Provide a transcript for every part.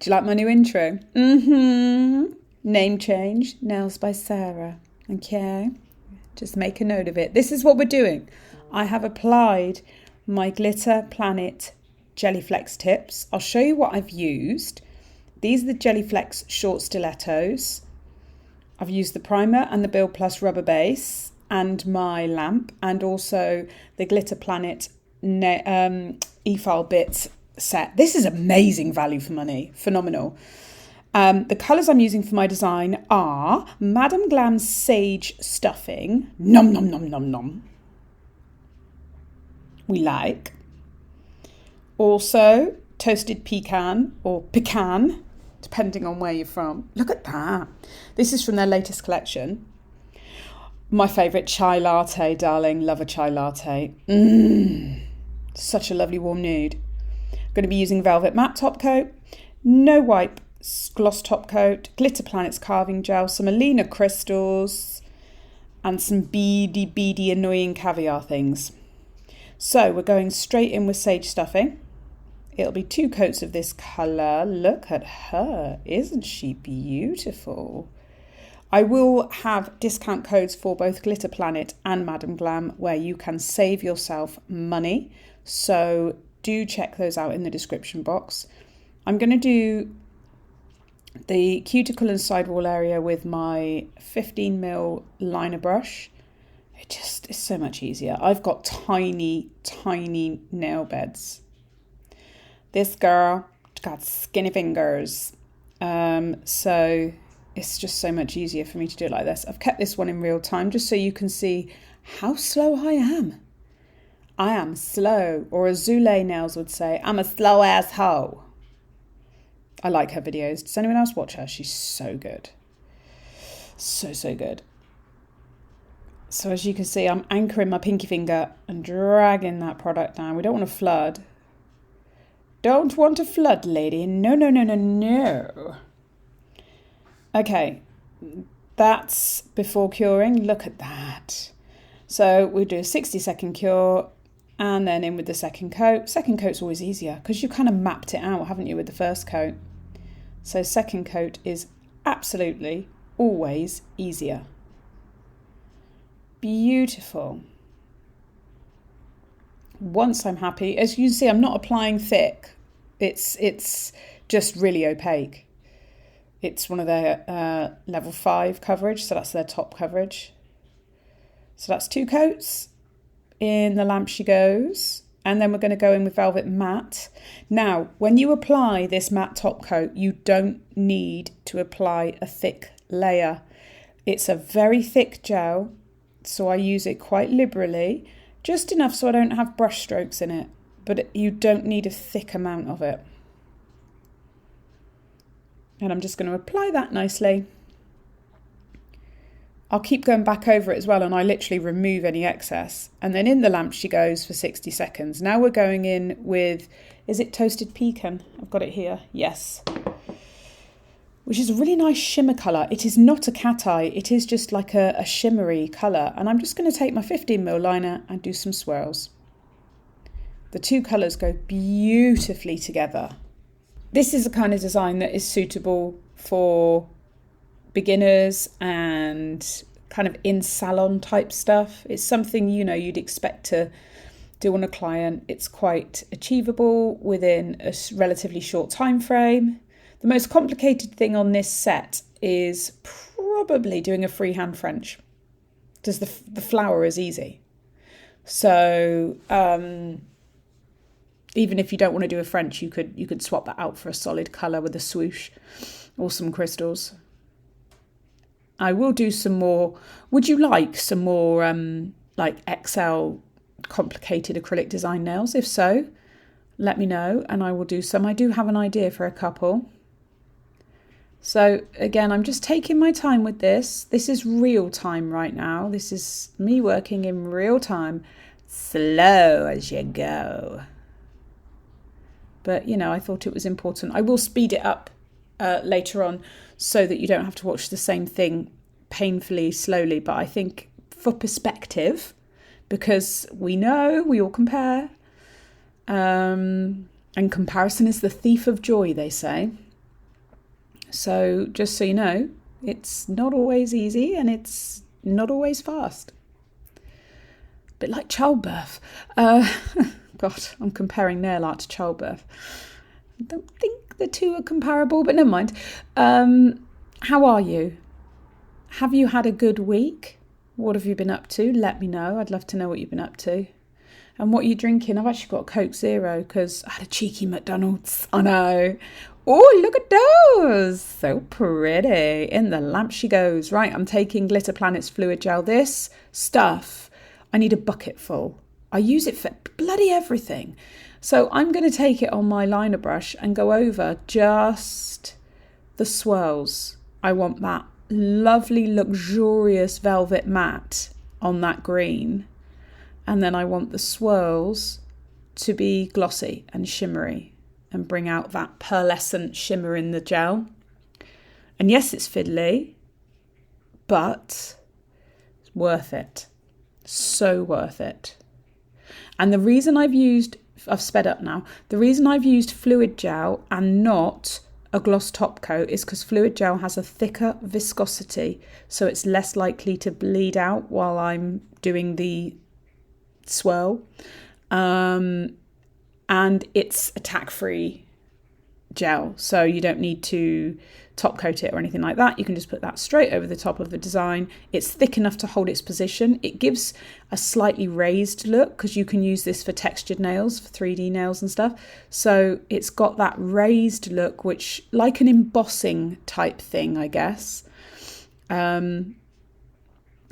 Do you like my new intro? Mm-hmm. Name change, Nails by Sarah. Okay. Just make a note of it. This is what we're doing. I have applied my Glitter Planet Jellyflex tips. I'll show you what I've used. These are the Jellyflex short stilettos. I've used the primer and the Build Plus rubber base and my lamp, and also the Glitter Planet e-file bits set. This is amazing value for money. Phenomenal. The colours I'm using for my design are Madame Glam's Sage Stuffing. Nom nom nom nom nom. We like. Also, Toasted Pecan or Pecan, depending on where you're from. Look at that. This is from their latest collection. My favourite, Chai Latte, darling. Love a chai latte. Such a lovely warm nude. I'm going to be using Velvet Matte Top Coat, No Wipe Gloss Top Coat, Glitter Planet's Carving Gel, some Alina crystals, and some beady annoying caviar things. So we're going straight in with Sage Stuffing. It'll be 2 coats of this colour. Look at her. Isn't she beautiful? I will have discount codes for both Glitter Planet and Madame Glam where you can save yourself money. So do check those out in the description box. I'm going to do the cuticle and sidewall area with my 15mm liner brush. It just is so much easier. I've got tiny nail beds. This girl got skinny fingers. So it's just so much easier for me to do it like this. I've kept this one in real time just so you can see how slow I am. I am slow, or as Zule Nails would say, I'm a slow ass hoe. I like her videos. Does anyone else watch her? She's so good. So good. So as you can see, I'm anchoring my pinky finger and dragging that product down. We don't want to flood. Don't want to flood, lady. No. Okay, that's before curing. Look at that. So we do a 60-second cure and then in with the second coat. Second coat's always easier because you kind of mapped it out, haven't you, with the first coat? So second coat is absolutely always easier. Beautiful. Once I'm happy, as you can see, I'm not applying thick. It's just really opaque. It's one of their level 5 coverage, so that's their top coverage. So that's 2 coats. In the lamp she goes. And then we're going to go in with Velvet Matte. Now, when you apply this matte top coat, you don't need to apply a thick layer. It's a very thick gel, so I use it quite liberally, just enough so I don't have brush strokes in it. But you don't need a thick amount of it. And I'm just going to apply that nicely. I'll keep going back over it as well, and I literally remove any excess. And then in the lamp she goes for 60 seconds. Now we're going in with, is it Toasted Pecan? I've got it here. Yes. Which is a really nice shimmer colour. It is not a cat eye. It is just like a shimmery colour. And I'm just going to take my 15mm liner and do some swirls. The 2 colours go beautifully together. This is a kind of design that is suitable for beginners and kind of in salon type stuff. It's something, you know, you'd expect to do on a client. It's quite achievable within a relatively short time frame. The most complicated thing on this set is probably doing a freehand French, because the flower is easy. So even if you don't want to do a French, you could swap that out for a solid colour with a swoosh or some crystals. I will do some more. Would you like some more like XL complicated acrylic design nails? If so, let me know and I will do some. I do have an idea for a couple. So again, I'm just taking my time with this. This is real time right now. This is me working in real time, slow as you go. But, you know, I thought it was important. I will speed it up later on so that you don't have to watch the same thing painfully slowly. But I think for perspective, because we know we all compare, and comparison is the thief of joy, they say. So just so you know, it's not always easy and it's not always fast. A bit like childbirth. God, I'm comparing nail art to childbirth. I don't think the two are comparable, but never mind. How are you? Have you had a good week? What have you been up to? Let me know. I'd love to know what you've been up to. And what are you drinking? I've actually got a Coke Zero because I had a cheeky McDonald's. I know. Oh, look at those. So pretty. In the lamp she goes. Right, I'm taking Glitter Planet's Fluid Gel. This stuff, I need a bucket full. I use it for bloody everything. So I'm going to take it on my liner brush and go over just the swirls. I want that lovely, luxurious velvet matte on that green. And then I want the swirls to be glossy and shimmery and bring out that pearlescent shimmer in the gel. And yes, it's fiddly, but it's worth it. So worth it. And the reason I've sped up now, the reason I've used fluid gel and not a gloss top coat is because fluid gel has a thicker viscosity, so it's less likely to bleed out while I'm doing the swirl, and it's attack-free gel, so you don't need to top coat it or anything like that. You can just put that straight over the top of the design. It's thick enough to hold its position. It gives a slightly raised look because you can use this for textured nails, for 3D nails and stuff. So it's got that raised look, which like an embossing type thing, I guess. And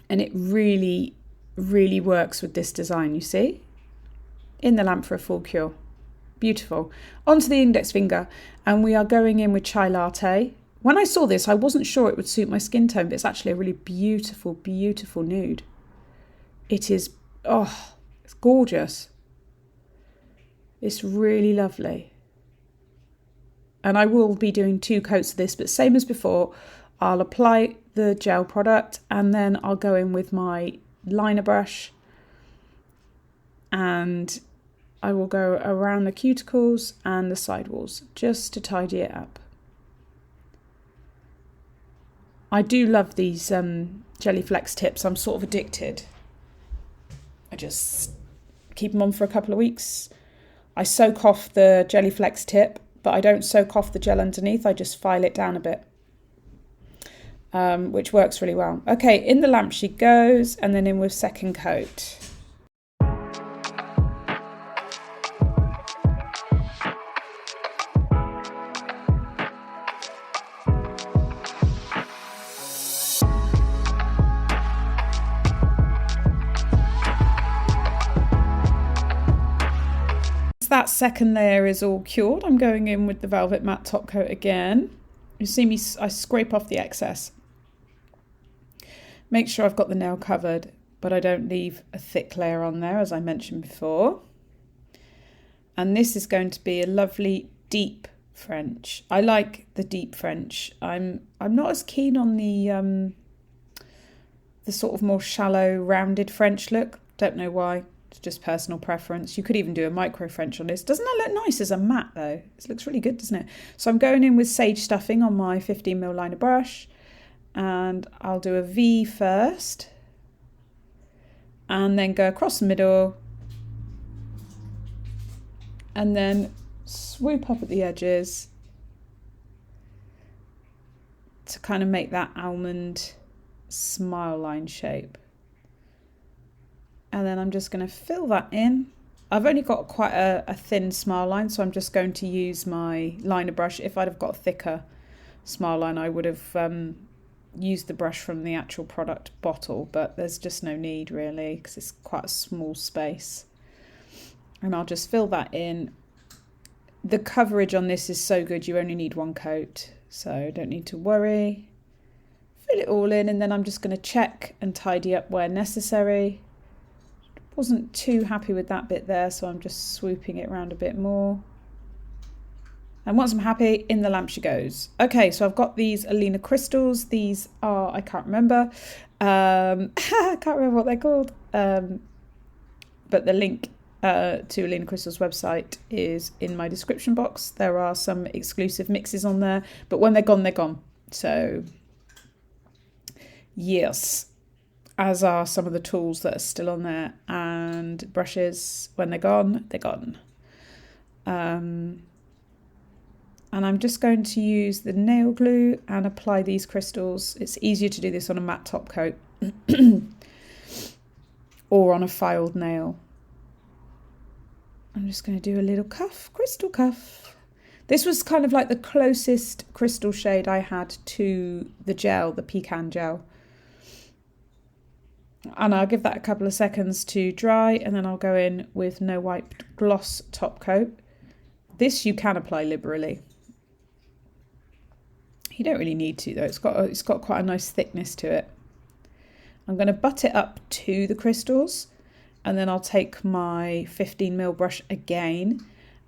it really, really works with this design, you see? In the lamp for a full cure. Beautiful. Onto the index finger, and we are going in with Chai Latte. When I saw this, I wasn't sure it would suit my skin tone, but it's actually a really beautiful, beautiful nude. It is, it's gorgeous. It's really lovely. And I will be doing 2 coats of this, but same as before, I'll apply the gel product and then I'll go in with my liner brush and I will go around the cuticles and the sidewalls just to tidy it up. I do love these Jelly Flex tips. I'm sort of addicted. I just keep them on for a couple of weeks. I soak off the Jelly Flex tip, but I don't soak off the gel underneath. I just file it down a bit, which works really well. Okay, in the lamp she goes, and then in with second coat. That second layer is all cured, I'm going in with the Velvet Matte top coat again. You see me, I scrape off the excess. Make sure I've got the nail covered, but I don't leave a thick layer on there, as I mentioned before. And this is going to be a lovely deep French. I like the deep French. I'm not as keen on the sort of more shallow, rounded French look. Don't know why. It's just personal preference. You could even do a micro French on this. Doesn't that look nice as a matte though? This looks really good, doesn't it? So I'm going in with Sage Stuffing on my 15mm liner brush, and I'll do a V first and then go across the middle and then swoop up at the edges to kind of make that almond smile line shape. And then I'm just going to fill that in. I've only got quite a thin smile line, so I'm just going to use my liner brush. If I'd have got a thicker smile line, I would have used the brush from the actual product bottle, but there's just no need really because it's quite a small space. And I'll just fill that in. The coverage on this is so good, you only need 1 coat, so don't need to worry. Fill it all in, and then I'm just going to check and tidy up where necessary. Wasn't too happy with that bit there, so I'm just swooping it around a bit more. And once I'm happy, in the lamp she goes. Okay, so I've got these Alina crystals. These are, I can't remember. I can't remember what they're called. But the link to Alina Crystal's website is in my description box. There are some exclusive mixes on there, but when they're gone, they're gone. So yes, as are some of the tools that are still on there, and brushes. When they're gone, they're gone. And I'm just going to use the nail glue and apply these crystals. It's easier to do this on a matte top coat or on a filed nail. I'm just going to do a little cuff, crystal cuff. This was kind of like the closest crystal shade I had to the gel, the pecan gel. And I'll give that a couple of seconds to dry, and then I'll go in with No Wipe Gloss top coat. This you can apply liberally. You don't really need to though, it's got quite a nice thickness to it. I'm going to butt it up to the crystals, and then I'll take my 15mm brush again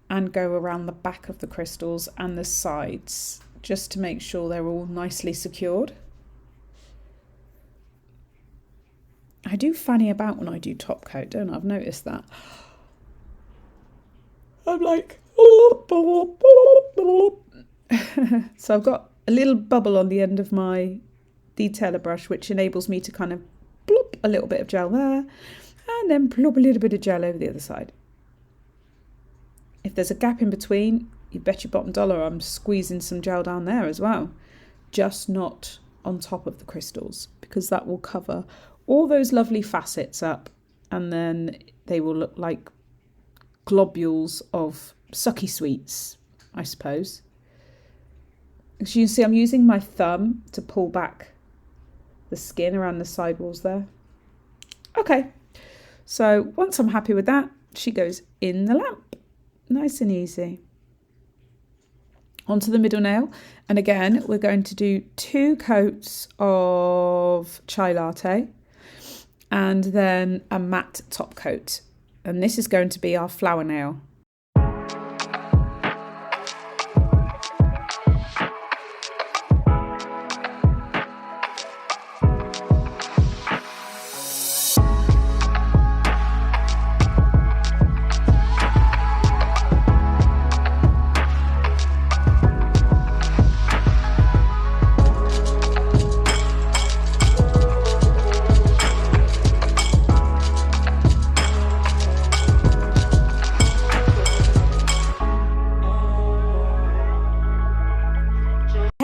and go around the back of the crystals and the sides, just to make sure they're all nicely secured. I do fanny about when I do top coat, don't I? I've noticed that. I'm like... So I've got a little bubble on the end of my detailer brush, which enables me to kind of plop a little bit of gel there, and then plop a little bit of gel over the other side. If there's a gap in between, you bet your bottom dollar I'm squeezing some gel down there as well, just not on top of the crystals, because that will cover all those lovely facets up, and then they will look like globules of sucky sweets, I suppose. As you can see, I'm using my thumb to pull back the skin around the side walls there. Okay, so once I'm happy with that, she goes in the lamp. Nice and easy. Onto the middle nail, and again we're going to do 2 coats of chai latte and then a matte top coat, and this is going to be our flower nail.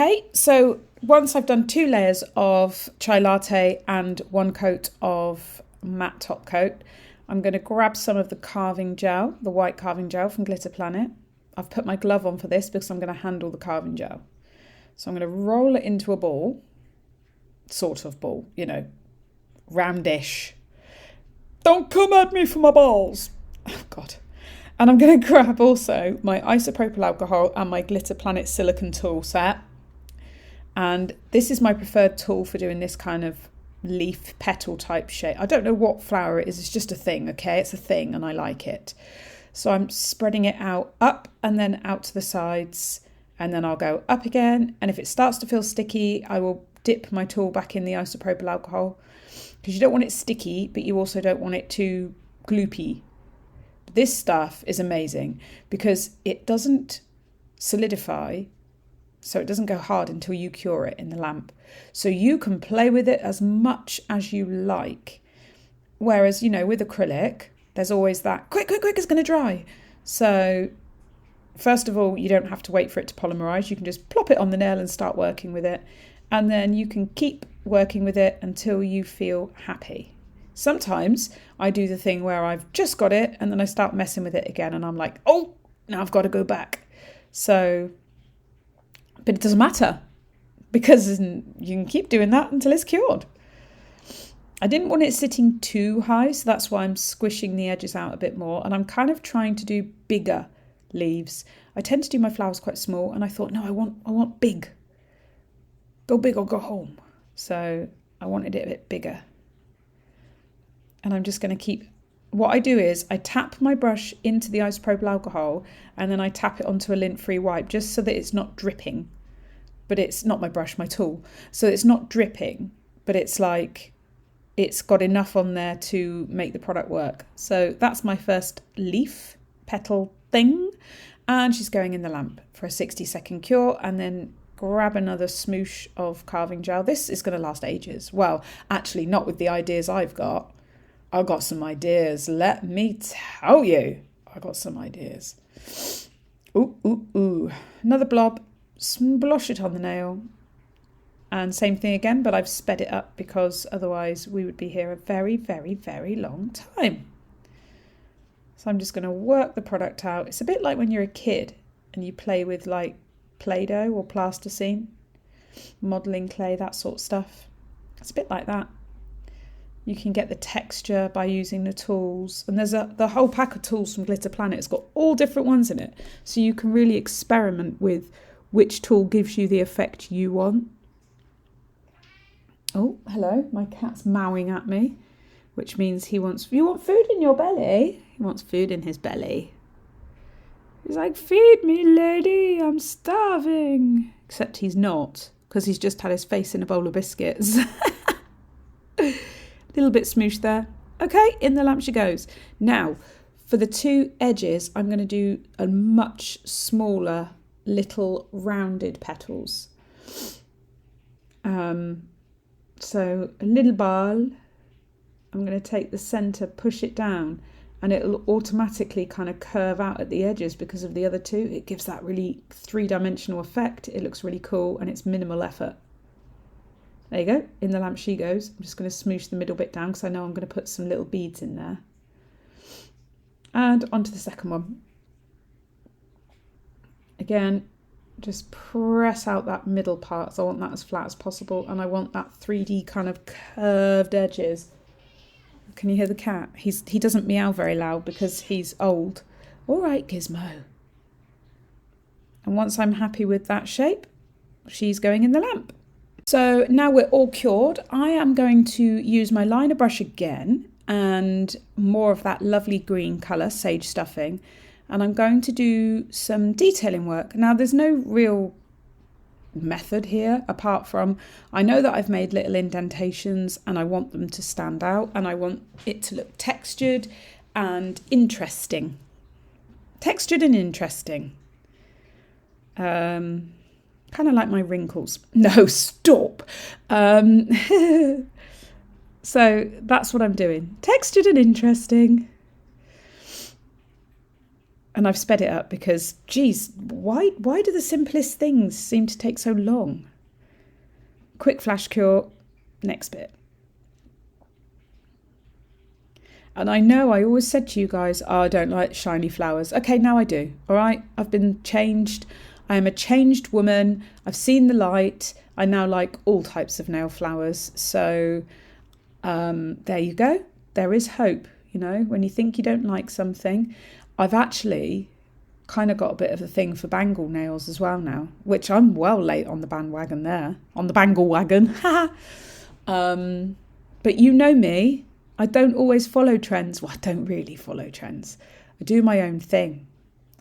Okay, so once I've done 2 layers of chai latte and 1 coat of matte top coat, I'm going to grab some of the carving gel, the white carving gel from Glitter Planet. I've put my glove on for this because I'm going to handle the carving gel. So I'm going to roll it into a ball, sort of ball, you know, roundish. Don't come at me for my balls. Oh, God. And I'm going to grab also my isopropyl alcohol and my Glitter Planet silicone tool set. And this is my preferred tool for doing this kind of leaf petal type shape. I don't know what flower it is. It's just a thing, okay? It's a thing and I like it. So I'm spreading it out, up and then out to the sides. And then I'll go up again. And if it starts to feel sticky, I will dip my tool back in the isopropyl alcohol. Because you don't want it sticky, but you also don't want it too gloopy. This stuff is amazing because it doesn't solidify. So it doesn't go hard until you cure it in the lamp. So you can play with it as much as you like. Whereas, you know, with acrylic, there's always that, quick, it's going to dry. So first of all, you don't have to wait for it to polymerize. You can just plop it on the nail and start working with it. And then you can keep working with it until you feel happy. Sometimes I do the thing where I've just got it and then I start messing with it again and I'm like, oh, now I've got to go back. So... but it doesn't matter because you can keep doing that until it's cured. I didn't want it sitting too high, so that's why I'm squishing the edges out a bit more. And I'm kind of trying to do bigger leaves. I tend to do my flowers quite small, and I thought, no, I want big. Go big or go home. So I wanted it a bit bigger. And I'm just going to keep... what I do is I tap my brush into the isopropyl alcohol and then I tap it onto a lint-free wipe just so that it's not dripping. But it's not my brush, my tool. So it's not dripping, but it's like it's got enough on there to make the product work. So that's my first leaf petal thing. And she's going in the lamp for a 60-second cure, and then grab another smoosh of carving gel. This is going to last ages. Well, actually not with the ideas I've got. I've got some ideas. Let me tell you. I got some ideas. Ooh. Another blob. Splosh it on the nail. And same thing again, but I've sped it up because otherwise we would be here a very, very, very long time. So I'm just going to work the product out. It's a bit like when you're a kid and you play with like Play-Doh or plasticine, modelling clay, that sort of stuff. It's a bit like that. You can get the texture by using the tools. And there's the whole pack of tools from Glitter Planet. It's got all different ones in it. So you can really experiment with which tool gives you the effect you want. Oh, hello. My cat's mowing at me, which means you want food in your belly? He wants food in his belly. He's like, feed me, lady, I'm starving. Except he's not, because he's just had his face in a bowl of biscuits. A little bit smooshed there. Okay, in the lamp she goes. Now, for the two edges, I'm going to do a much smaller, little rounded petals. So a little ball. I'm going to take the centre, push it down, and it'll automatically kind of curve out at the edges because of the other two. It gives that really three-dimensional effect. It looks really cool and it's minimal effort. There you go. In the lamp she goes. I'm just going to smoosh the middle bit down because I know I'm going to put some little beads in there. And onto the second one. Again, just press out that middle part. So I want that as flat as possible, and I want that 3D kind of curved edges. Can you hear the cat? He doesn't meow very loud because he's old. All right, Gizmo. And once I'm happy with that shape, she's going in the lamp. So now we're all cured. I am going to use my liner brush again and more of that lovely green colour, sage stuffing. And I'm going to do some detailing work. Now, there's no real method here apart from I know that I've made little indentations and I want them to stand out and I want it to look textured and interesting. Textured and interesting. Kind of like my wrinkles. No, stop. So that's what I'm doing. Textured and interesting. And I've sped it up because, geez, why do the simplest things seem to take so long? Quick flash cure, next bit. And I know I always said to you guys, oh, I don't like shiny flowers. Okay, now I do, all right? I've been changed. I am a changed woman. I've seen the light. I now like all types of nail flowers. So there you go. There is hope, you know, when you think you don't like something. I've actually kind of got a bit of a thing for bangle nails as well now, which I'm well late on the bandwagon there, on the bangle wagon. But you know me, I don't always follow trends. Well, I don't really follow trends. I do my own thing.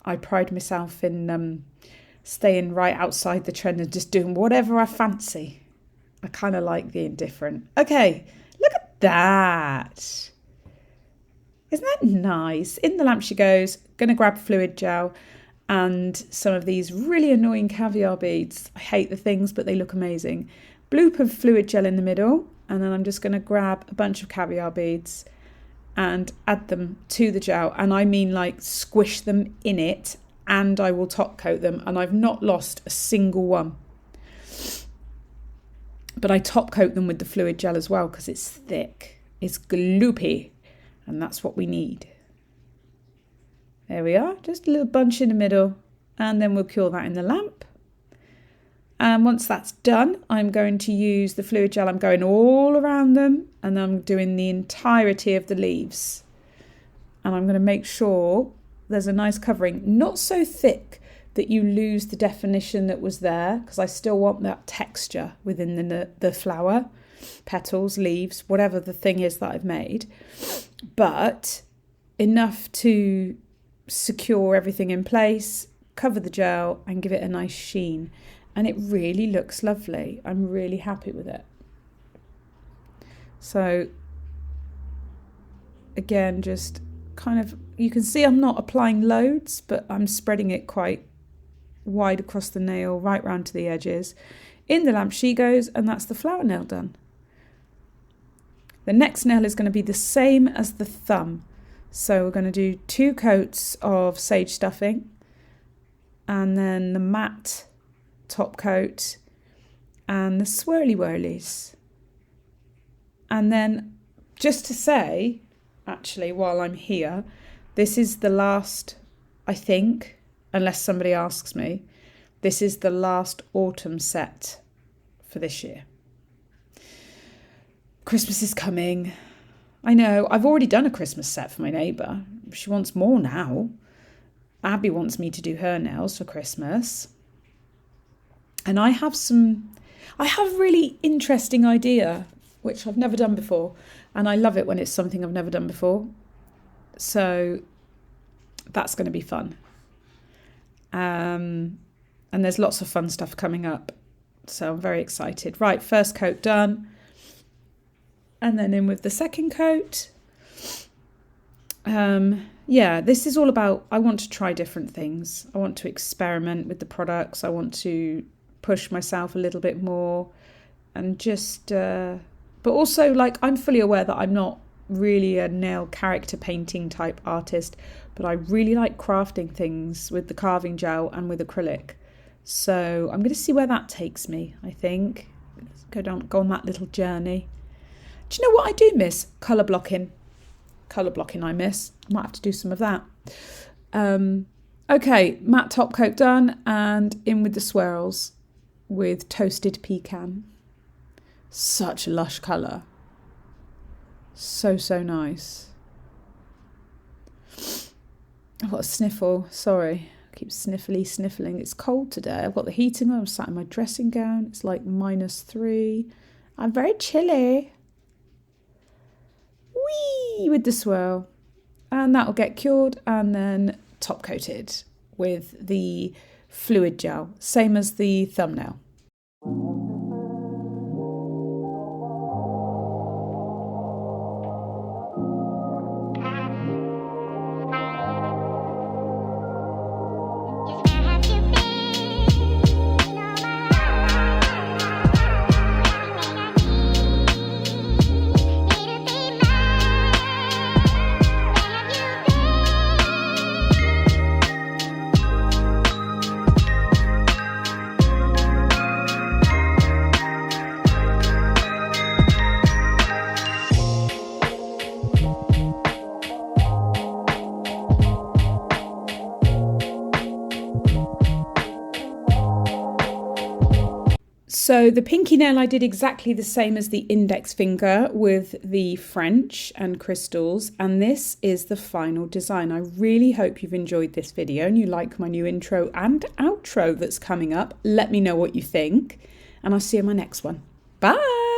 I pride myself in staying right outside the trend and just doing whatever I fancy. I kind of like being different. Okay, look at that. Isn't that nice? In the lamp she goes, going to grab fluid gel and some of these really annoying caviar beads. I hate the things, but they look amazing. Bloop of fluid gel in the middle, and then I'm just going to grab a bunch of caviar beads and add them to the gel. And I mean like squish them in it, and I will top coat them. And I've not lost a single one. But I top coat them with the fluid gel as well because it's thick. It's gloopy. And that's what we need. There we are, just a little bunch in the middle. And then we'll cure that in the lamp. And once that's done, I'm going to use the fluid gel. I'm going all around them. And I'm doing the entirety of the leaves. And I'm going to make sure there's a nice covering. Not so thick that you lose the definition that was there. Because I still want that texture within the flower. Petals, leaves, whatever the thing is that I've made, but enough to secure everything in place, cover the gel and give it a nice sheen, and it really looks lovely. I'm really happy with it. So again, just kind of, you can see I'm not applying loads, but I'm spreading it quite wide across the nail, right round to the edges. In the lamp she goes, and that's the flower nail done. The next nail is going to be the same as the thumb. So we're going to do 2 coats of sage stuffing, and then the matte top coat and the swirly whirlies. And then, just to say, actually, while I'm here, this is the last, I think, unless somebody asks me, this is the last autumn set for this year. Christmas is coming. I know, I've already done a Christmas set for my neighbour. She wants more now. Abby wants me to do her nails for Christmas. And I have a really interesting idea, which I've never done before. And I love it when it's something I've never done before. So that's going to be fun. And there's lots of fun stuff coming up. So I'm very excited. Right, first coat done. And then in with the second coat. This is all about, I want to try different things. I want to experiment with the products. I want to push myself a little bit more. And just, but also, like, I'm fully aware that I'm not really a nail character painting type artist, but I really like crafting things with the carving gel and with acrylic. So I'm going to see where that takes me, I think. Let's go on that little journey. Do you know what I do miss? Colour blocking. Colour blocking I miss. I might have to do some of that. Okay, matte top coat done, and in with the swirls with toasted pecan. Such a lush colour. So nice. I've got a sniffle. Sorry. I keep sniffling. It's cold today. I've got the heating on. I'm sat in my dressing gown. It's like -3. I'm very chilly. Whee! With the swirl. And that'll get cured and then top coated with the fluid gel. Same as the thumbnail. So the pinky nail I did exactly the same as the index finger with the French and crystals, and this is the final design. I really hope you've enjoyed this video and you like my new intro and outro that's coming up. Let me know what you think, and I'll see you in my next one. Bye!